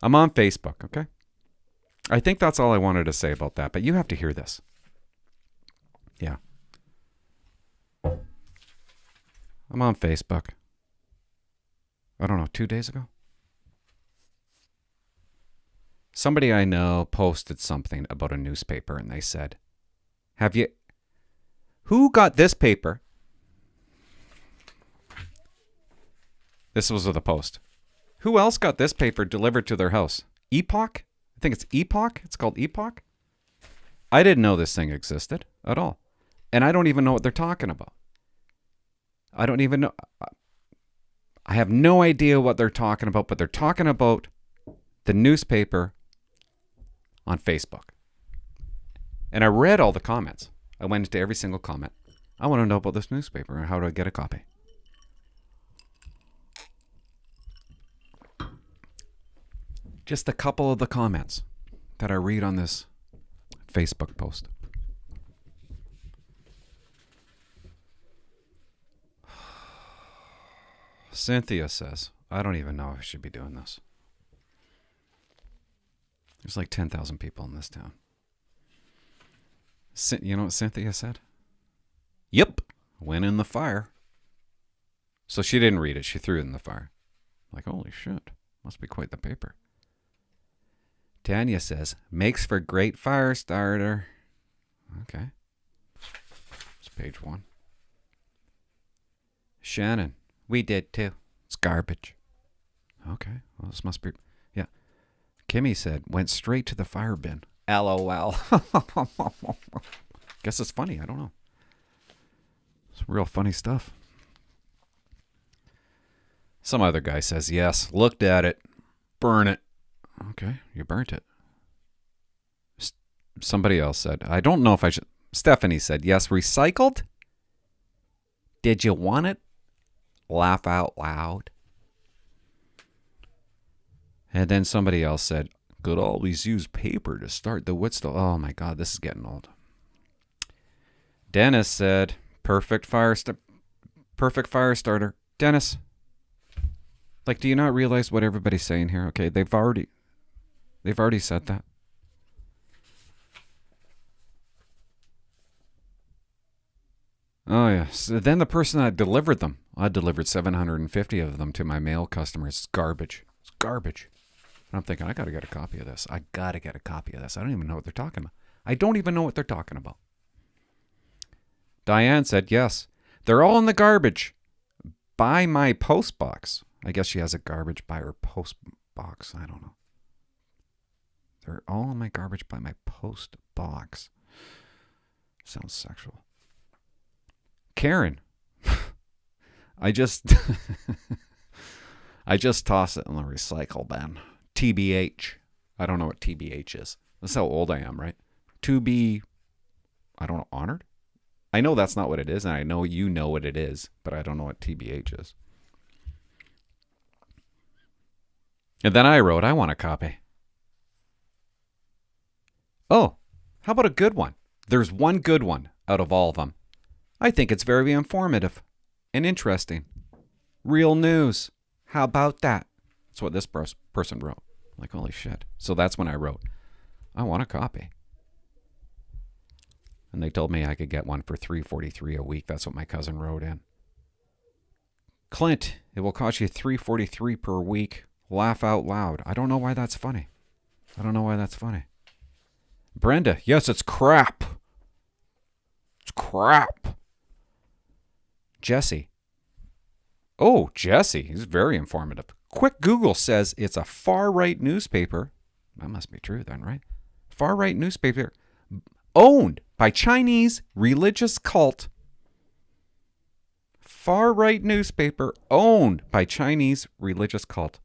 I'm on Facebook, okay? I think that's all I wanted to say about that, but you have to hear this. Yeah. I'm on Facebook. I don't know, 2 days ago? Somebody I know posted something about a newspaper, and they said, who got this paper? This was with a post. Who else got this paper delivered to their house? Epoch? I think it's Epoch. It's called Epoch. I didn't know this thing existed at all. And I don't even know what they're talking about. I don't even know. I have no idea what they're talking about, but they're talking about the newspaper on Facebook. And I read all the comments. I went into every single comment. I want to know about this newspaper and how do I get a copy? Just a couple of the comments that I read on this Facebook post. Cynthia says, I don't even know if I should be doing this. There's like 10,000 people in this town. You know what Cynthia said? Yep, went in the fire. So she didn't read it. She threw it in the fire. Like, holy shit. Must be quite the paper. Tanya says, makes for great fire starter. Okay. It's page 1. Shannon, we did too. It's garbage. Okay. Well, this must be... Yeah. Kimmy said, went straight to the fire bin. LOL. Guess it's funny. I don't know. It's real funny stuff. Some other guy says, yes, looked at it. Burn it. Okay, you burnt it. Somebody else said, I don't know if I should... Stephanie said, yes, recycled? Did you want it? Laugh out loud. And then somebody else said, could always use paper to start the wood stove. Oh my God, this is getting old. Dennis said, perfect fire starter. Dennis, like, do you not realize what everybody's saying here? Okay, they've already said that. Oh yeah. So then the person that delivered them, I delivered 750 of them to my mail customers. It's garbage. It's garbage. And I'm thinking, I got to get a copy of this. I got to get a copy of this. I don't even know what they're talking about. I don't even know what they're talking about. Diane said, yes, they're all in the garbage by my post box. I guess she has a garbage by her post box. I don't know. They're all in my garbage by my post box. Sounds sexual. Karen, I just toss it in the recycle bin. TBH. I don't know what TBH is. That's how old I am, right? To be, I don't know, honored? I know that's not what it is, and I know you know what it is, but I don't know what TBH is. And then I wrote, I want a copy. Oh, how about a good one? There's one good one out of all of them. I think it's very informative and interesting. Real news. How about that? That's what this person wrote. Like, holy shit. So that's when I wrote, I want a copy. And they told me I could get one for $3.43 a week. That's what my cousin wrote in. Clint, it will cost you $3.43 per week. Laugh out loud. I don't know why that's funny. I don't know why that's funny. Brenda, yes, it's crap. It's crap. Jesse. Oh, Jesse. He's very informative. Quick Google says it's a far-right newspaper. That must be true then, right? Far-right newspaper owned by Chinese religious cult. Far-right newspaper owned by Chinese religious cult.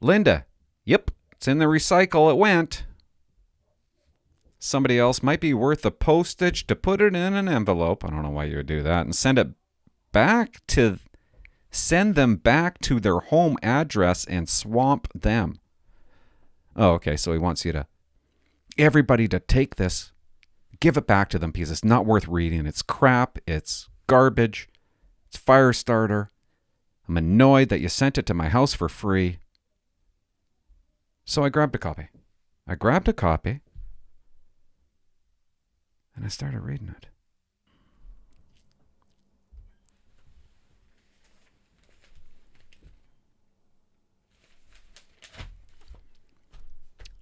Linda. Yep, it's in the recycle. It went. Somebody else, might be worth the postage to put it in an envelope. I don't know why you would do that. And send them back to their home address and swamp them. Oh, okay. So he wants everybody to take this, give it back to them because it's not worth reading. It's crap. It's garbage. It's fire starter. I'm annoyed that you sent it to my house for free. So I grabbed a copy. And I started reading it.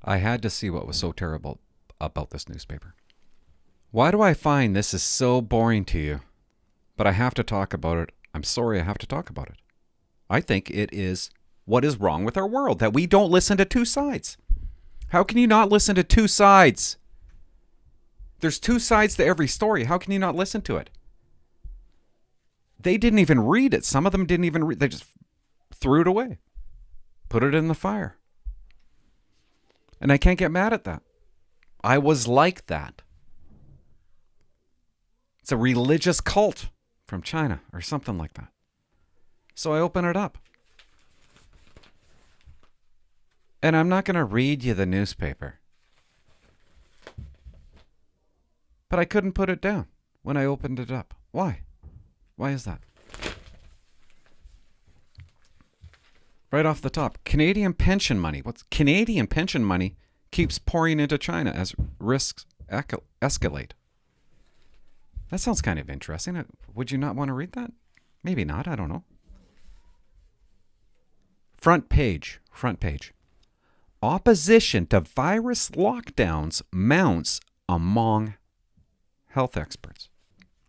I had to see what was so terrible about this newspaper. Why do I find this is so boring to you? But I have to talk about it. I'm sorry I have to talk about it. I think it is what is wrong with our world, that we don't listen to two sides. How can you not listen to two sides? There's two sides to every story. How can you not listen to it? They didn't even read it. Some of them didn't even read. They just threw it away. Put it in the fire. And I can't get mad at that. I was like that. It's a religious cult from China or something like that. So I open it up. And I'm not going to read you the newspaper. But I couldn't put it down when I opened it up. Why? Why is that? Right off the top, Canadian pension money. What's Canadian pension money keeps pouring into China as risks escalate. That sounds kind of interesting. Would you not want to read that? Maybe not. I don't know. Front page. Opposition to virus lockdowns mounts among health experts.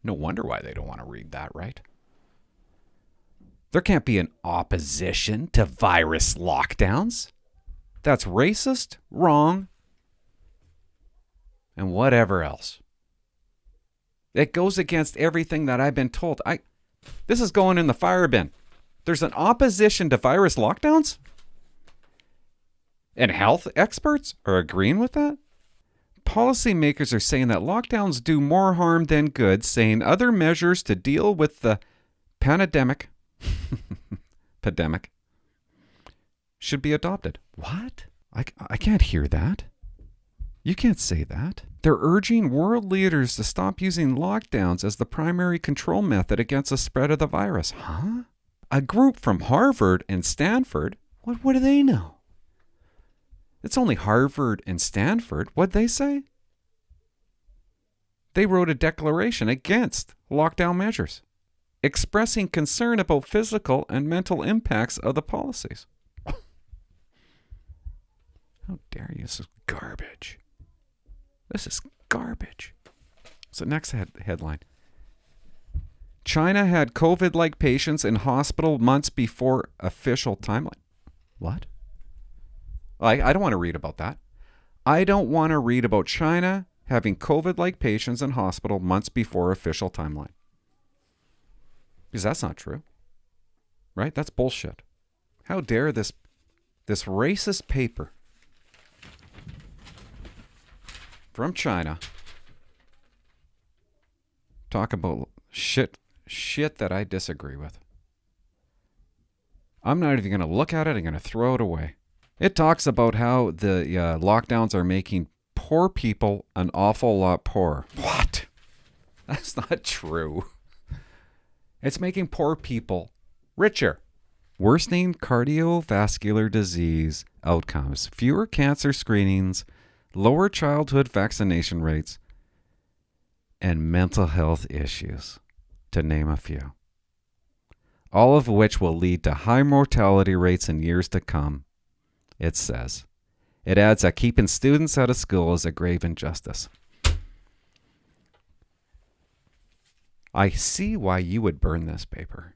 No wonder why they don't want to read that, right? There can't be an opposition to virus lockdowns. That's racist, wrong, and whatever else. It goes against everything that I've been told. This is going in the fire bin. There's an opposition to virus lockdowns? And health experts are agreeing with that? Policymakers are saying that lockdowns do more harm than good, saying other measures to deal with the pandemic should be adopted. What? I can't hear that. You can't say that. They're urging world leaders to stop using lockdowns as the primary control method against the spread of the virus. Huh? A group from Harvard and Stanford? What do they know? It's only Harvard and Stanford. What'd they say? They wrote a declaration against lockdown measures, expressing concern about physical and mental impacts of the policies. How dare you? This is garbage. This is garbage. So next headline. China had COVID-like patients in hospital months before official timeline. What? I don't want to read about that. I don't want to read about China having COVID-like patients in hospital months before official timeline. Because that's not true. Right? That's bullshit. How dare this racist paper from China talk about shit that I disagree with. I'm not even going to look at it. I'm going to throw it away. It talks about how the lockdowns are making poor people an awful lot poorer. What? That's not true. It's making poor people richer. Worsening cardiovascular disease outcomes, fewer cancer screenings, lower childhood vaccination rates, and mental health issues, to name a few. All of which will lead to high mortality rates in years to come, it says. It adds that keeping students out of school is a grave injustice. I see why you would burn this paper.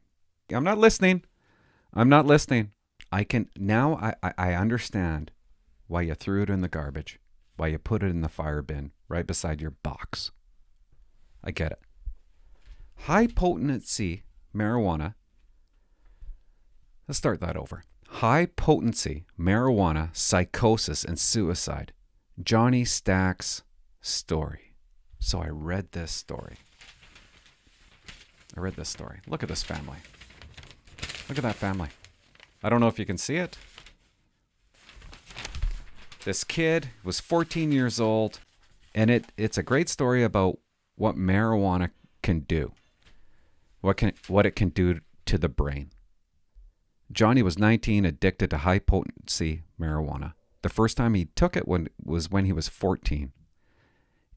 I'm not listening. I understand why you threw it in the garbage, why you put it in the fire bin right beside your box. I get it. High potency marijuana. Let's start that over. High potency marijuana, psychosis, and suicide. Johnny Stack's story. So I read this story. Look at this family. Look at that family. I don't know if you can see it. This kid was 14 years old, and it's a great story about what marijuana can do. What it can do to the brain. Johnny was 19, addicted to high-potency marijuana. The first time he took it was when he was 14.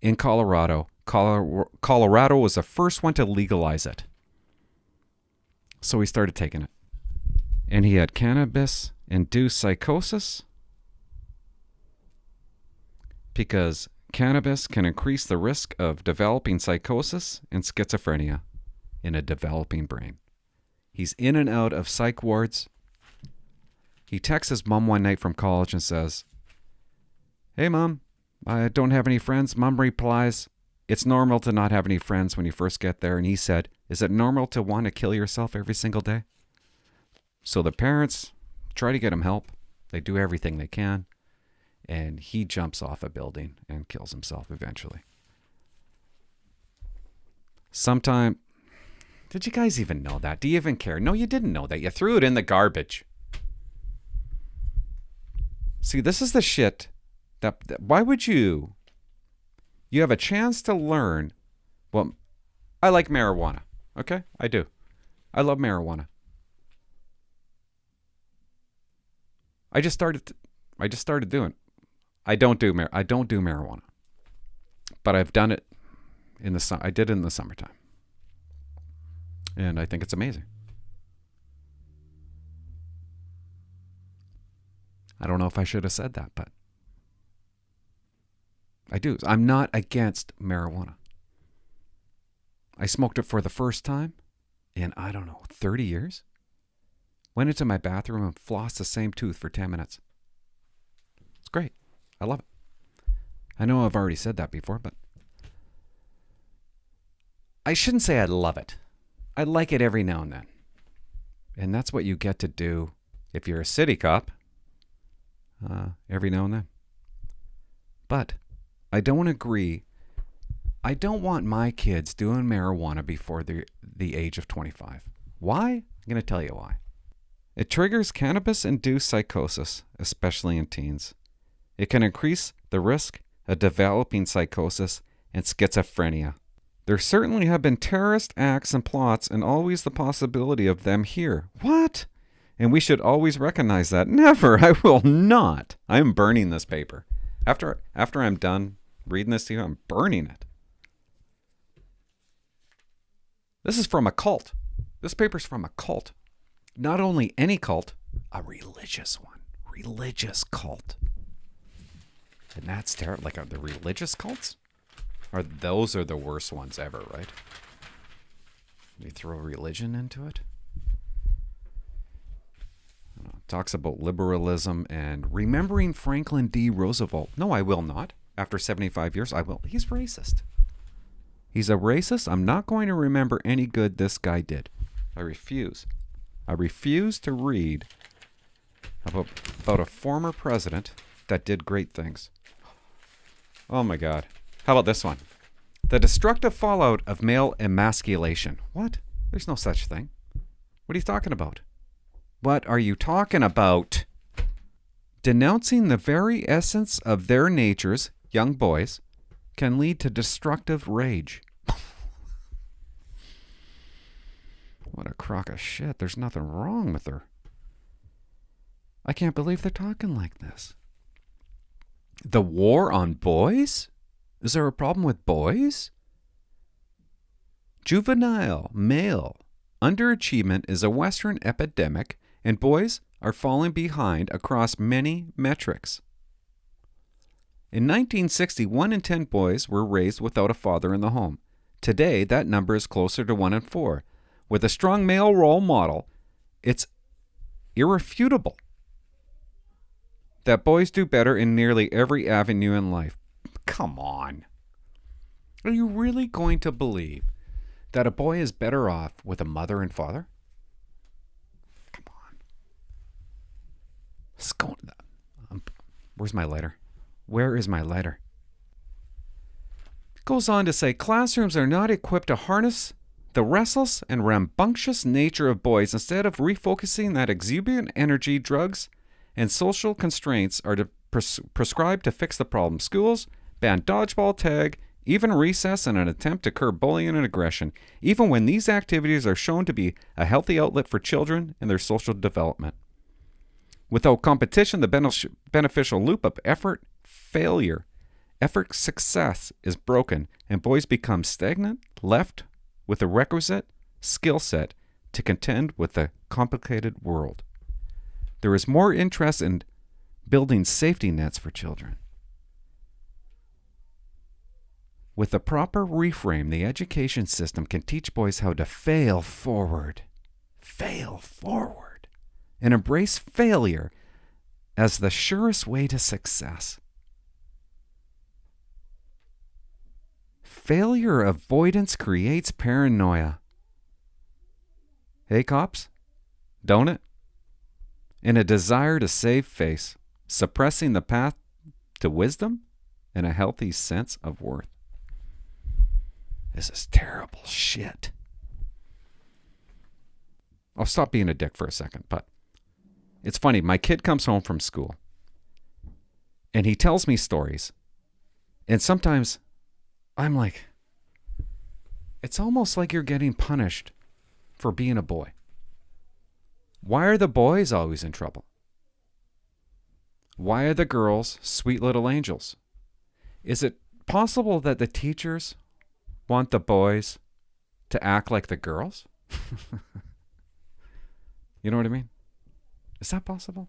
In Colorado was the first one to legalize it. So he started taking it. And he had cannabis-induced psychosis because cannabis can increase the risk of developing psychosis and schizophrenia in a developing brain. He's in and out of psych wards. He texts his mom one night from college and says, "Hey, Mom, I don't have any friends." Mom replies, "It's normal to not have any friends when you first get there." And he said, "Is it normal to want to kill yourself every single day?" So the parents try to get him help. They do everything they can. And he jumps off a building and kills himself eventually. Sometime... Did you guys even know that? Do you even care? No, you didn't know that. You threw it in the garbage. See, this is the shit that why would you? You have a chance to learn. Well, I like marijuana. Okay? I do. I love marijuana. I just started doing it. I don't do marijuana. But I've done it in the I did it in the summertime. And I think it's amazing. I don't know if I should have said that, but I do. I'm not against marijuana. I smoked it for the first time in, 30 years. Went into my bathroom and flossed the same tooth for 10 minutes. It's great. I love it. I know I've already said that before, but I shouldn't say I love it. I like it every now and then. And that's what you get to do if you're a city cop, every now and then. But I don't agree. I don't want my kids doing marijuana before the age of 25. Why? I'm going to tell you why. It triggers cannabis-induced psychosis, especially in teens. It can increase the risk of developing psychosis and schizophrenia. There certainly have been terrorist acts and plots and always the possibility of them here. What? And we should always recognize that. Never. I will not. I'm burning this paper. After I'm done reading this to you, I'm burning it. This is from a cult. This paper's from a cult. Not only any cult, a religious one. Religious cult. And that's terrible. Like, are the religious cults? Those are the worst ones ever, right? You throw religion into it? Talks about liberalism and remembering Franklin D. Roosevelt. No, I will not. After 75 years, I will. He's racist. He's a racist. I'm not going to remember any good this guy did. I refuse. I refuse to read about a former president that did great things. Oh my God. How about this one? The destructive fallout of male emasculation. What? There's no such thing. What are you talking about? What are you talking about? Denouncing the very essence of their natures, young boys, can lead to destructive rage. What a crock of shit. There's nothing wrong with her. I can't believe they're talking like this. The war on boys? Is there a problem with boys? Juvenile male underachievement is a Western epidemic, and boys are falling behind across many metrics. In 1960, 1 in 10 boys were raised without a father in the home. Today, that number is closer to 1 in 4. With a strong male role model, it's irrefutable that boys do better in nearly every avenue in life. Come on. Are you really going to believe that a boy is better off with a mother and father? Come on. Let's go. Where's my lighter? Where is my lighter? It goes on to say, classrooms are not equipped to harness the restless and rambunctious nature of boys. Instead of refocusing that exuberant energy, drugs and social constraints are prescribed to fix the problem. Schools ban dodgeball, tag, even recess in an attempt to curb bullying and aggression, even when these activities are shown to be a healthy outlet for children and their social development. Without competition, the beneficial loop of effort, failure, effort success is broken, and boys become stagnant, left with a requisite skill set to contend with the complicated world. There is more interest in building safety nets for children. With the proper reframe, the education system can teach boys how to fail forward, and embrace failure as the surest way to success. Failure avoidance creates paranoia. Hey, cops, don't it? And a desire to save face, suppressing the path to wisdom and a healthy sense of worth. This is terrible shit. I'll stop being a dick for a second, but it's funny. My kid comes home from school and he tells me stories. And sometimes I'm like, it's almost like you're getting punished for being a boy. Why are the boys always in trouble? Why are the girls sweet little angels? Is it possible that the teachers want the boys to act like the girls? You know what I mean? Is that possible?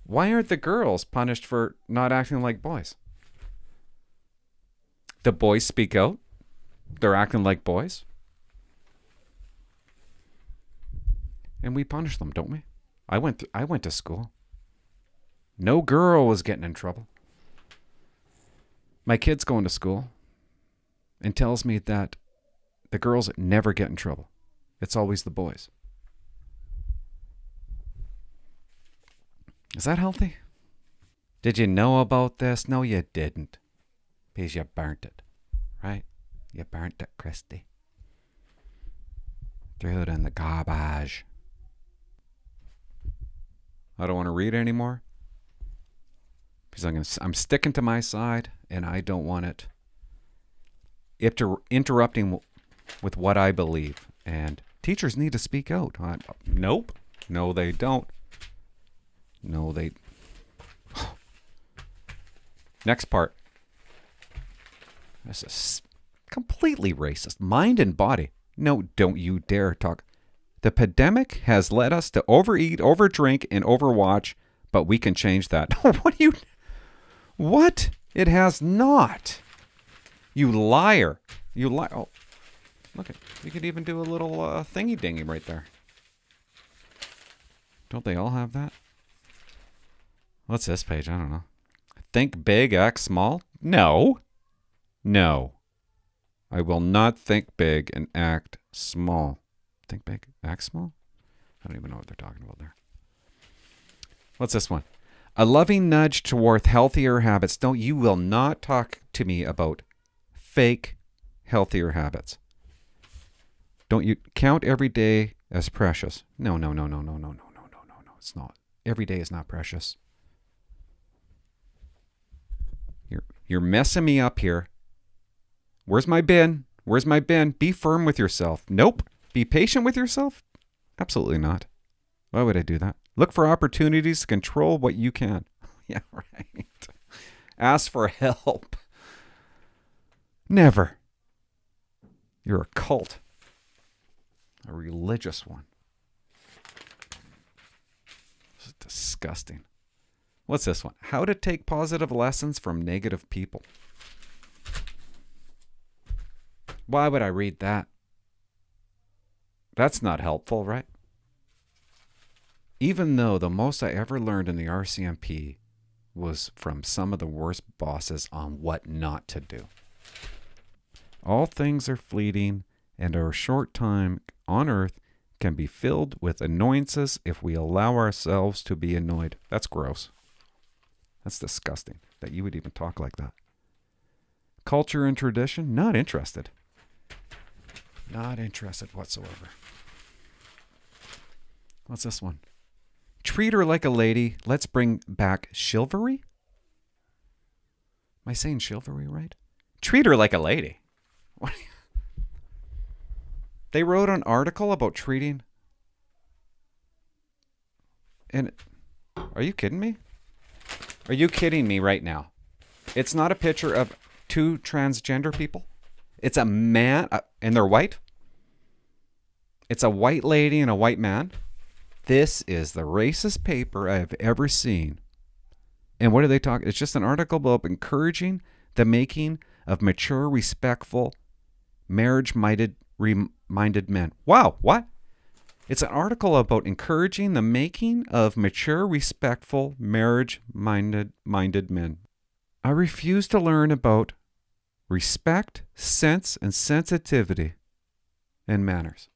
Why aren't the girls punished for not acting like boys? The boys speak out. They're acting like boys. And we punish them, don't we? I went to school. No girl was getting in trouble. My kid's going to school and tells me that the girls never get in trouble. It's always the boys. Is that healthy? Did you know about this? No, you didn't. Because you burnt it. Right? You burnt it, Christy. Threw it in the garbage. I don't want to read it anymore. Because I'm sticking to my side, and I don't want it interrupting with what I believe. And teachers need to speak out. Nope. No, they don't. No, they... Next part. This is completely racist. Mind and body. No, don't you dare talk. The pandemic has led us to overeat, overdrink, and overwatch, but we can change that. What? It has not. You liar. You lie. Oh, look at. You could even do a little thingy dingy right there. Don't they all have that? What's this page? I don't know. Think big, act small? No. No. I will not think big and act small. Think big, act small? I don't even know what they're talking about there. What's this one? A loving nudge toward healthier habits. No, you will not talk to me about fake healthier habits. Don't you count every day as precious? No. It's not. Every day is not precious. You're messing me up here. Where's my bin? Where's my bin? Be firm with yourself. Nope. Be patient with yourself? Absolutely not. Why would I do that? Look for opportunities to control what you can. Yeah, right. Ask for help. Never. You're a cult. A religious one. This is disgusting. What's this one? How to take positive lessons from negative people. Why would I read that? That's not helpful, right? Even though the most I ever learned in the RCMP was from some of the worst bosses on what not to do. All things are fleeting, and our short time on earth can be filled with annoyances if we allow ourselves to be annoyed. That's gross. That's disgusting that you would even talk like that. Culture and tradition? Not interested. Not interested whatsoever. What's this one? Treat her like a lady. Let's bring back chivalry. Am I saying chivalry right? Treat her like a lady. What? They wrote an article about treating. And are you kidding me? Are you kidding me right now? It's not a picture of two transgender people. It's a man, and they're white. It's a white lady and a white man. This is the racist paper I have ever seen. And what are they talking? It's just an article about encouraging the making of mature, respectful, marriage-minded men. Wow, what? It's an article about encouraging the making of mature, respectful, marriage-minded men. I refuse to learn about respect, sense, and sensitivity and manners.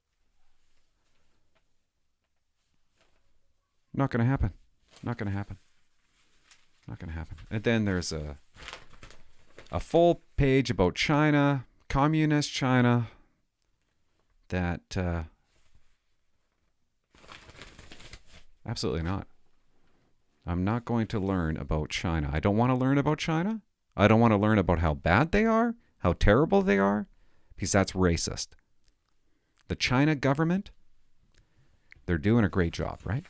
Not going to happen. Not going to happen. Not going to happen. And then there's a full page about China, communist China, that absolutely not. I'm not going to learn about China. I don't want to learn about China. I don't want to learn about how bad they are, how terrible they are, because that's racist. The China government, they're doing a great job, right?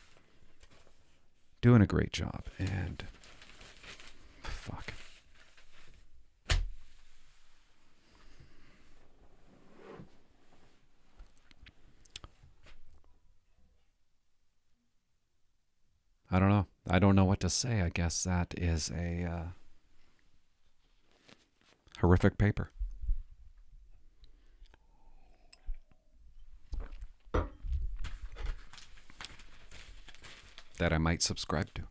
Doing a great job. And fuck. I don't know. I don't know what to say. I guess that is a horrific paper. That I might subscribe to,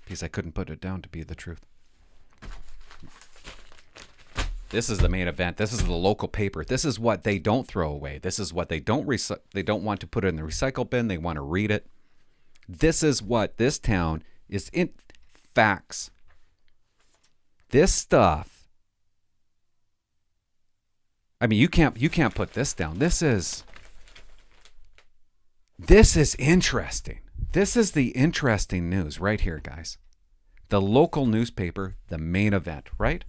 because I couldn't put it down to be the truth. This is the main event. This is the local paper. This is what they don't throw away. This is what they don't want to put in the recycle bin. They want to read it. This is what this town is in. Facts. This stuff. I mean, you can't put this down. This is interesting. This is the interesting news right here, guys. The local newspaper, the main event, right?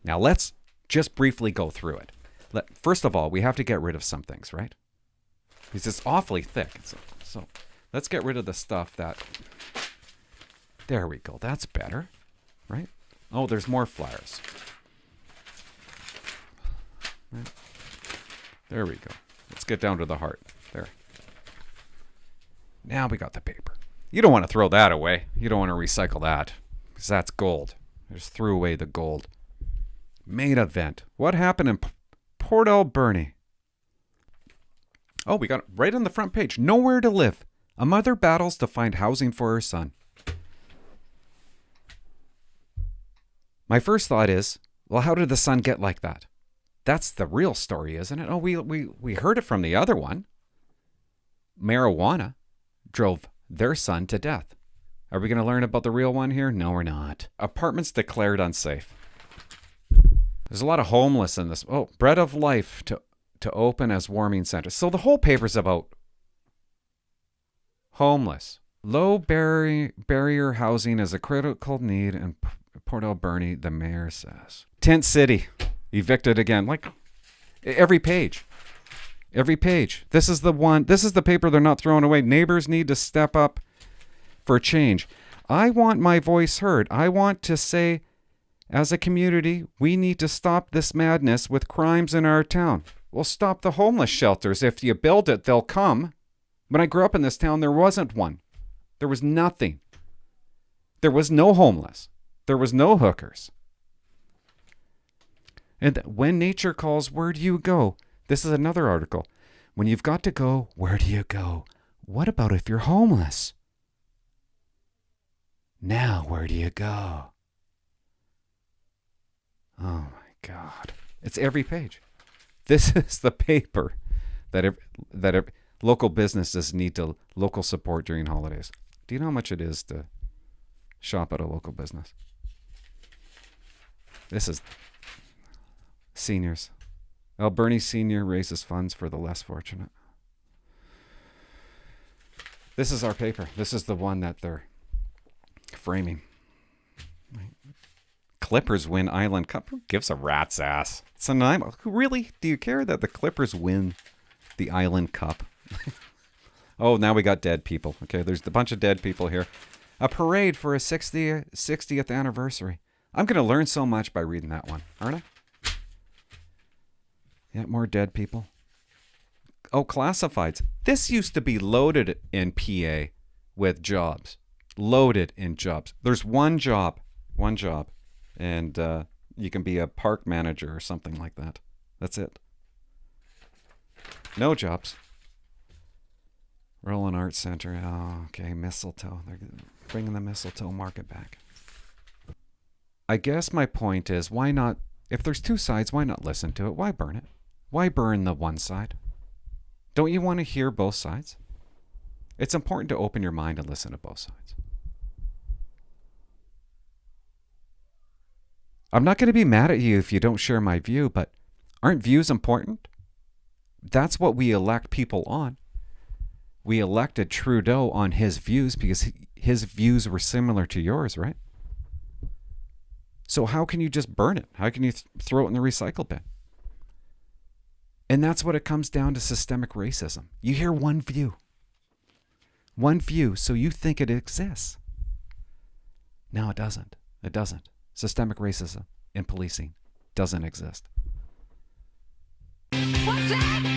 Now let's just briefly go through it. First of all, we have to get rid of some things, right? Because it's awfully thick. So let's get rid of the stuff that... There we go. That's better, right? Oh, there's more flyers. Right. There we go. Let's get down to the heart. There. Now we got the paper. You don't want to throw that away. You don't want to recycle that, because that's gold. I just threw away the gold. Main event. What happened in Port Alberni? Oh, we got it right on the front page. Nowhere to live. A mother battles to find housing for her son. My first thought is, well, how did the son get like that? That's the real story, isn't it? Oh, we heard it from the other one. Marijuana drove their son to death. Are we going to learn about the real one here? No, we're not. Apartments declared unsafe. There's a lot of homeless in this. Oh, Bread of Life to open as warming centers. So the whole paper's about homeless. Low barrier housing is a critical need in Port Alberni, the mayor says. Tent City, evicted again. Like every page. Every page. This is the one. This is the paper they're not throwing away. Neighbors need to step up for change. I want my voice heard. I want to say, as a community, we need to stop this madness with crimes in our town. We'll stop the homeless shelters. If you build it, they'll come. When I grew up in this town, there wasn't one. There was nothing. There was no homeless. There was no hookers. And when nature calls, where do you go? This is another article. When you've got to go, where do you go? What about if you're homeless? Now, where do you go? Oh my God. It's every page. This is the paper that local businesses need to local support during holidays. Do you know how much it is to shop at a local business? This is seniors. Alberni Senior raises funds for the less fortunate. This is our paper. This is the one that they're framing. Clippers win Island Cup. Who gives a rat's ass? It's an island. Really? Do you care that the Clippers win the Island Cup? Oh, now we got dead people. Okay, there's a bunch of dead people here. A parade for a 60th anniversary. I'm going to learn so much by reading that one, aren't I? Yeah, more dead people. Oh, classifieds. This used to be loaded in PA with jobs. Loaded in jobs. There's one job. And you can be a park manager or something like that. That's it. No jobs. Roland Arts Center. Oh, okay. Mistletoe. They're bringing the mistletoe market back. I guess my point is, why not, if there's two sides, why not listen to it? Why burn it? Why burn the one side? Don't you want to hear both sides? It's important to open your mind and listen to both sides. I'm not going to be mad at you if you don't share my view, but aren't views important? That's what we elect people on. We elected Trudeau on his views because his views were similar to yours, right? So how can you just burn it? How can you throw it in the recycle bin? And that's what it comes down to, systemic racism. You hear one view. One view, so you think it exists. No, it doesn't. It doesn't. Systemic racism in policing doesn't exist. What's that?